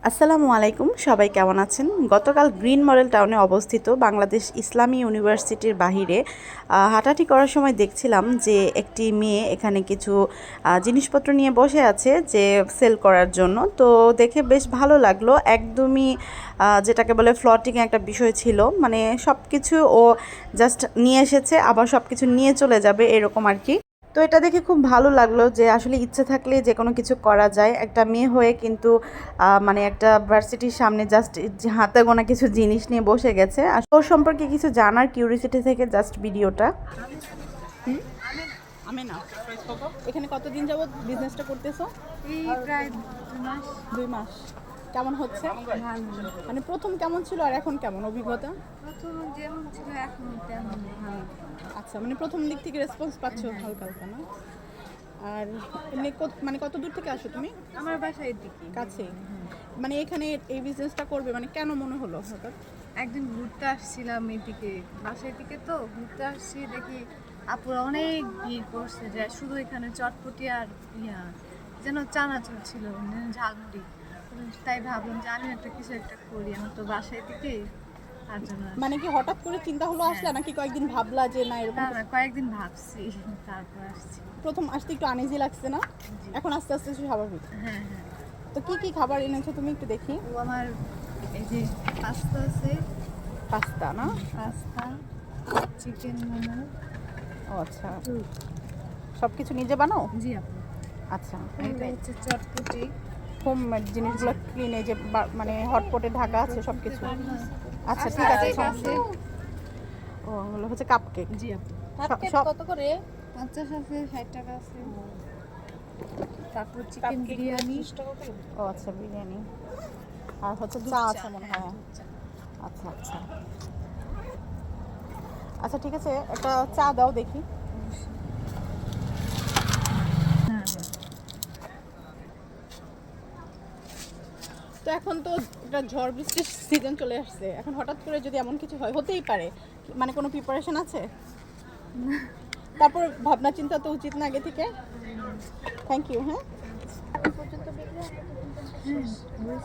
আসসালামু আলাইকুম, সবাই কেমন আছেন? গতকাল গ্রিন মডেল টাউনে অবস্থিত বাংলাদেশ ইসলামী ইউনিভার্সিটির বাহিরে হাঁটাহাঁটি করার সময় দেখছিলাম যে একটি মেয়ে এখানে কিছু জিনিসপত্র নিয়ে বসে আছে যে সেল করার জন্য। তো দেখে বেশ ভালো লাগলো। একদমই যেটাকে বলে ফ্লটিং একটা বিষয় ছিল, মানে সব কিছু ও জাস্ট নিয়ে এসেছে, আবার সব কিছু নিয়ে চলে যাবে এরকম আর কি। তো এটা দেখে খুব ভালো লাগলো যে আসলে ইচ্ছে থাকলে যে কোনো কিছু করা যায়। একটা মেয়ে হয়ে কিন্তু মানে একটা ভার্সিটির সামনে জাস্ট হাতে গোনা কিছু জিনিস নিয়ে বসে গেছে। আর ওর সম্পর্কে কিছু জানার কিউরিসিটি থেকে জাস্ট ভিডিওটা। আমি না, এখানে কতদিন যাবত বিজনেসটা করতেছো? এই প্রায় 2 মাস। 2 মাস। কেমন হচ্ছে? ভালো। মানে প্রথম কেমন ছিল আর এখন কেমন অভিজ্ঞতা? প্রথম যেমন ছিল এখন তেমন ভালো। আচ্ছা, মানে প্রথম দিক থেকে রেসপন্স পাচ্ছো হালকা হালকা না? আর এমনি মানে কত দূর থেকে আসো তুমি? আমার বাসা এদিকে কাছে। মানে এখানে এই বিজনেসটা করবে মানে কেন মনে হলো হঠাৎ? একদিন ঘুরতে আসছিলাম এদিকে, বাসার দিকে তো ঘুরতে আসছি, দেখি আপুরা অনেক ভিড় করছে, যে শুধু এখানে চটপটি আর যেন চানাচুর ছিল, ঝালমুড়ি। তাই ভাবলাম যে আমি কিছু একটা করি, আমার তো বাসায় দিকে, তার জন্য মানে কি হঠাৎ করে চিন্তা হলো আসলা, নাকি কয়েকদিন ভাবলা যে না এরকম? না, কয়েকদিন ভাবছি, তারপর আসছি। প্রথম আসতে একটু আনইজি লাগছে না? এখন আস্তে আস্তে স্বাভাবিক। হ্যাঁ হ্যাঁ। তো কি কি খাবার এনেছো তুমি একটু দেখি। ও আমার এই যে পাস্তা আছে, পাস্তা না? Pasta, chicken momo. ও আচ্ছা, সব কিছু নিজে বানাও? জি আপু। আচ্ছা, এটা হচ্ছে চটপটি। হোমমেড জিনিসগুলো কিনে যে মানে হটপটে ঢাকা আছে সব কিছু। আচ্ছা ঠিক আছে, কেক সমস্যা আছে। নেই। ও ওগুলো হচ্ছে কাপ কেক। জি আপু। সব কত করে? 50 আছে, 60 টাকা আছে। তারপর চিকেন বিরিয়ানি। ও আচ্ছা, বিরিয়ানি। আর হচ্ছে চা আছে মনে হয়। আচ্ছা আচ্ছা আচ্ছা, ঠিক আছে, একটা চা দাও দেখি। হ্যাঁ। তো এখন তো একটা ঝড় বৃষ্টির সিজন চলে আসছে, এখন হঠাৎ করে যদি এমন কিছু হয়, হতেই পারে, মানে কোনো প্রিপারেশন আছে? তারপর ভাবনা চিন্তা তো উচিত না আগে থেকে। Thank you. হ্যাঁ,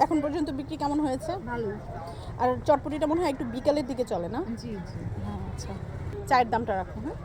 এখন পর্যন্ত বিক্রি কেমন হয়েছে? ভালো। আর চটপটিটা মনে হয় একটু বিকেলের দিকে চলে না? জি জি। হ্যাঁ আচ্ছা, চায়ের দামটা রাখো। হ্যাঁ,